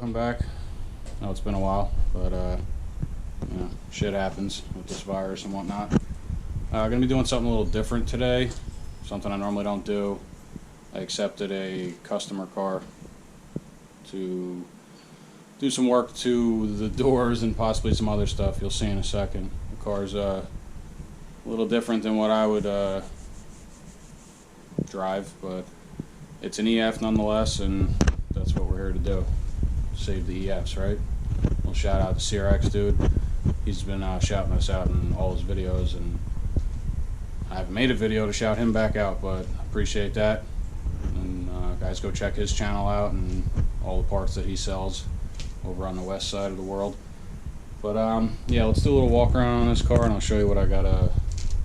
welcome back. I know it's been a while, but you know, shit happens with this virus and whatnot. Gonna be doing something a little different today, something I normally don't do. I accepted a customer car to do some work to the doors and possibly some other stuff you'll see in a second. The car's a little different than what I would drive, but it's an EF nonetheless, and that's what we're here to do. Save the EFs, right? Well, shout out to Civic dude. He's been shouting us out in all his videos, and I haven't made a video to shout him back out, but appreciate that. And guys, go check his channel out and all the parts that he sells over on the west side of the world. But yeah, let's do a little walk around on this car, and I'll show you what I gotta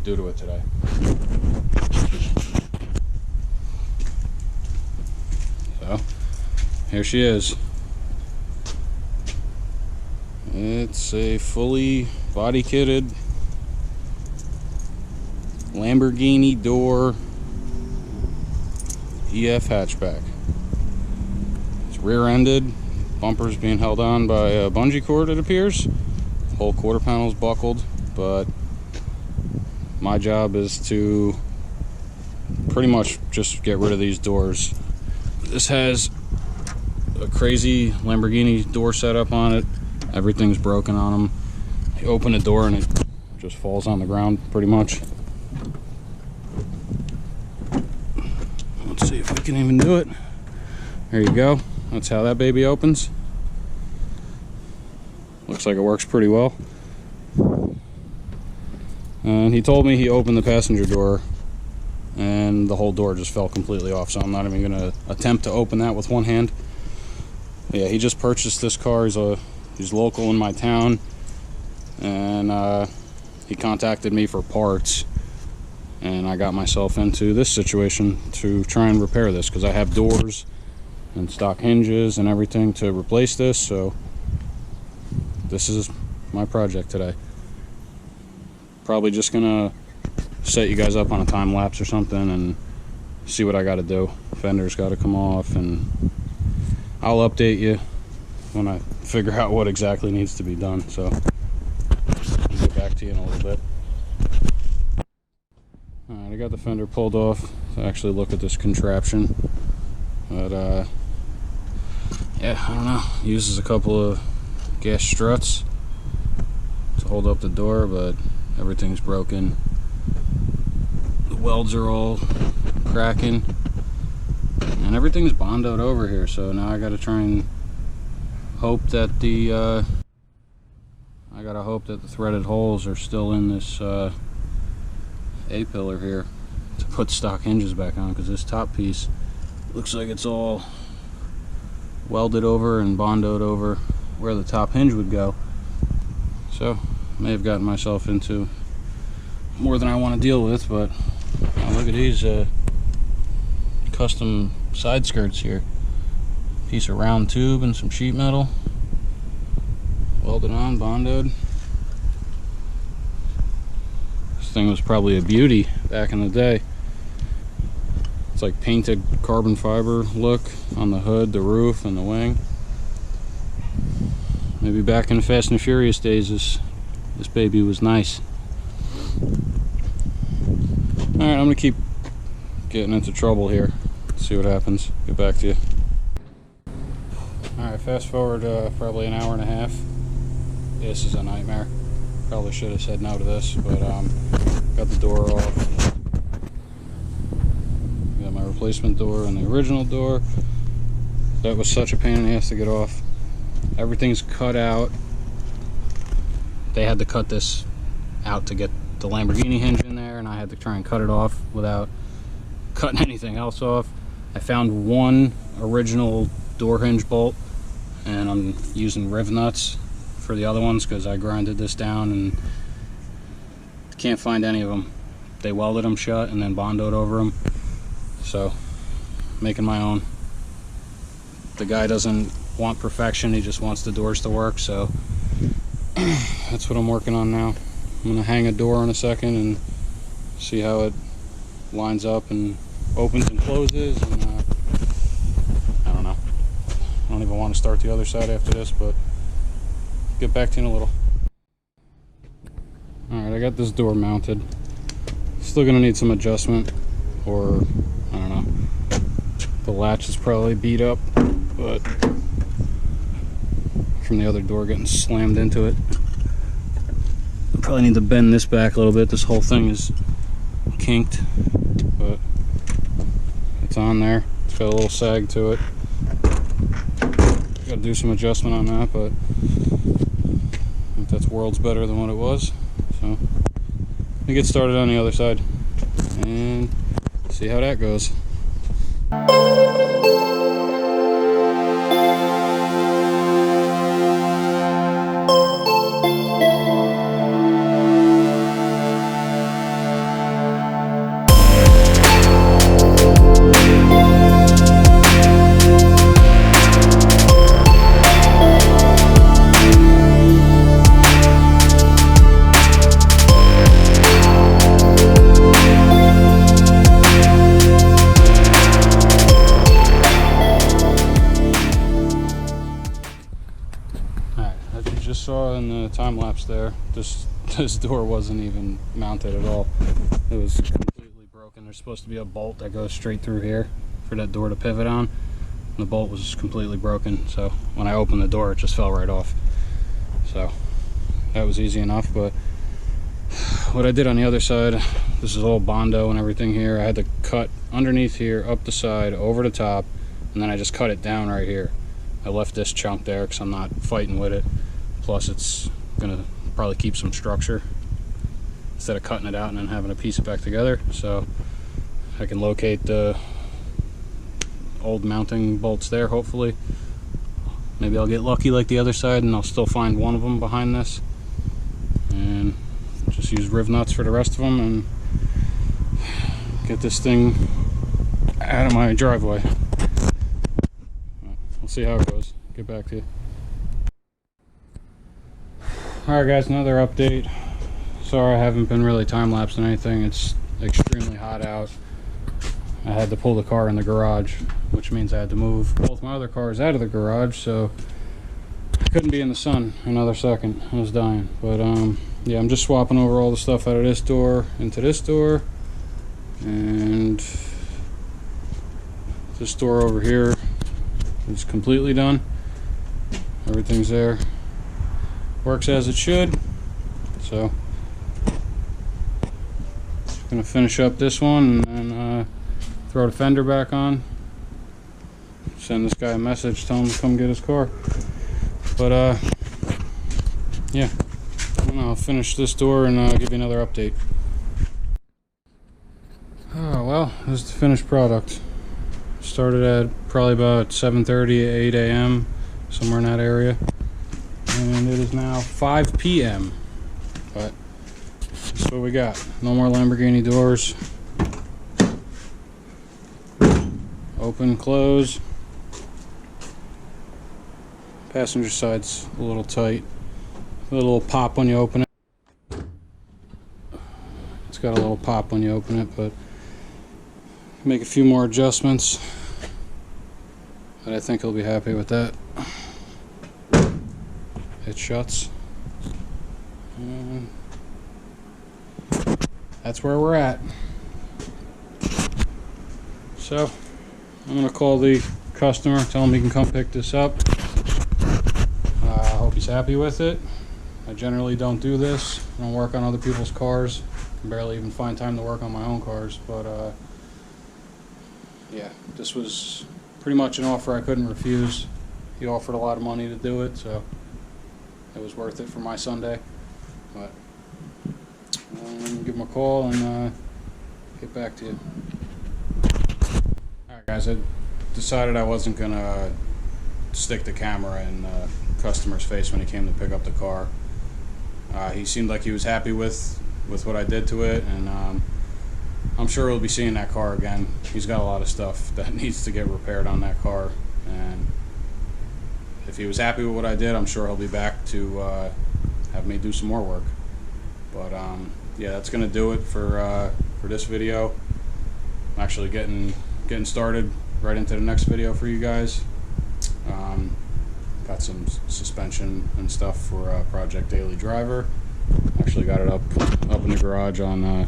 do to it today. So here she is. It's a fully body kitted Lamborghini door EF hatchback. It's rear-ended, bumpers being held on by a bungee cord, it appears. Whole quarter panel's buckled, but my job is to pretty much just get rid of these doors. This has a crazy Lamborghini door setup on it. Everything's broken on them. You open the door and it just falls on the ground pretty much. Let's see if we can even do it. There you go. That's how that baby opens. Looks like it works pretty well. And he told me he opened the passenger door and the whole door just fell completely off, so I'm not even going to attempt to open that with one hand. But yeah, he just purchased this car. He's local in my town, and he contacted me for parts, and I got myself into this situation to try and repair this because I have doors and stock hinges and everything to replace this. So this is my project today. Probably just gonna set you guys up on a time lapse or something and see what I got to do. Fender's got to come off, and I'll update you when I figure out what exactly needs to be done. So I'll get back to you in a little bit. Alright, I got the fender pulled off to actually look at this contraption, but yeah, I don't know, uses a couple of gas struts to hold up the door, but everything's broken. The welds are all cracking and everything's bondoed over here, so now I gotta try and hope that the threaded holes are still in this A-pillar here to put stock hinges back on, because this top piece looks like it's all welded over and bondoed over where the top hinge would go. So may have gotten myself into more than I want to deal with, but look at these custom side skirts here. Piece of round tube and some sheet metal, welded on, bondoed. This thing was probably a beauty back in the day. It's like painted carbon fiber look on the hood, the roof, and the wing. Maybe back in the Fast and Furious days this baby was nice. Alright, I'm gonna keep getting into trouble here. See what happens. Get back to you. Alright, fast forward probably an hour and a half. This is a nightmare. Probably should have said no to this, but got the door off. Got my replacement door and the original door. That was such a pain in the ass to get off. Everything's cut out. They had to cut this out to get the Lamborghini hinge in there, and I had to try and cut it off without cutting anything else off. I found one original door hinge bolt, and I'm using riv nuts for the other ones because I grinded this down and can't find any of them. They welded them shut and then bondoed over them, so making my own. The guy doesn't want perfection, he just wants the doors to work, so that's what I'm working on now. I'm gonna hang a door in a second and see how it lines up and opens and closes, and I don't know even want to start the other side after this, but get back to you in a little. Alright, I got this door mounted. Still gonna need some adjustment, or I don't know. The latch is probably beat up, but from the other door getting slammed into it. Probably need to bend this back a little bit. This whole thing is kinked, but it's on there. It's got a little sag to it. Got to do some adjustment on that, but I think that's worlds better than what it was. So let me get started on the other side and see how that goes. Saw in the time lapse there, this door wasn't even mounted at all. It was completely broken. There's supposed to be a bolt that goes straight through here for that door to pivot on. The bolt was completely broken, so when I opened the door it just fell right off. So that was easy enough. But what I did on the other side, this is all Bondo and everything here. I had to cut underneath here, up the side, over the top, and then I just cut it down right here. I left this chunk there because I'm not fighting with it. Plus it's gonna probably keep some structure instead of cutting it out and then having to piece it back together. So I can locate the old mounting bolts there, hopefully. Maybe I'll get lucky like the other side and I'll still find one of them behind this. And just use riv nuts for the rest of them and get this thing out of my driveway. We'll see how it goes. Get back to you. Alright guys, another update. Sorry I haven't been really time-lapsing anything. It's extremely hot out. I had to pull the car in the garage, which means I had to move both my other cars out of the garage, so I couldn't be in the sun another second. I was dying. But yeah, I'm just swapping over all the stuff out of this door into this door. And this door over here is completely done. Everything's there. Works as it should. So just gonna finish up this one and then throw the fender back on. Send this guy a message, tell him to come get his car. But yeah, I'll finish this door and give you another update. Oh well, this is the finished product. Started at probably about 7:30, 8 a.m. somewhere in that area. And it is now 5 p.m. But that's what we got. No more Lamborghini doors. Open, close. Passenger side's a little tight. A little pop when you open it. It's got a little pop when you open it, but make a few more adjustments. But I think he'll be happy with that. It shuts. And that's where we're at. So I'm gonna call the customer, tell him he can come pick this up. I hope he's happy with it. I generally don't do this. I don't work on other people's cars. I can barely even find time to work on my own cars. But yeah, this was pretty much an offer I couldn't refuse. He offered a lot of money to do it, so it was worth it for my Sunday. But give him a call and get back to you. Alright guys, I decided I wasn't gonna stick the camera in the customer's face when he came to pick up the car. He seemed like he was happy with what I did to it, and I'm sure we'll be seeing that car again. He's got a lot of stuff that needs to get repaired on that car, and if he was happy with what I did, I'm sure he'll be back to have me do some more work. But yeah, that's gonna do it for this video. I'm actually getting started right into the next video for you guys. Got some suspension and stuff for Project Daily Driver. Actually got it up in the garage on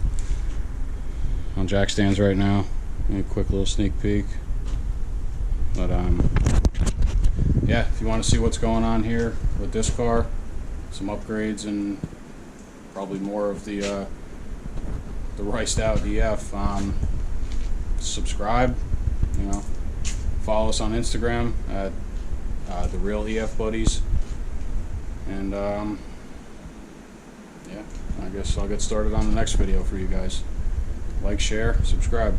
jack stands right now. A quick little sneak peek. But yeah, if you want to see what's going on here with this car, some upgrades and probably more of the riced out EF, subscribe, follow us on Instagram at the Real EF Buddies, and yeah, I guess I'll get started on the next video for you guys. Like, share, subscribe.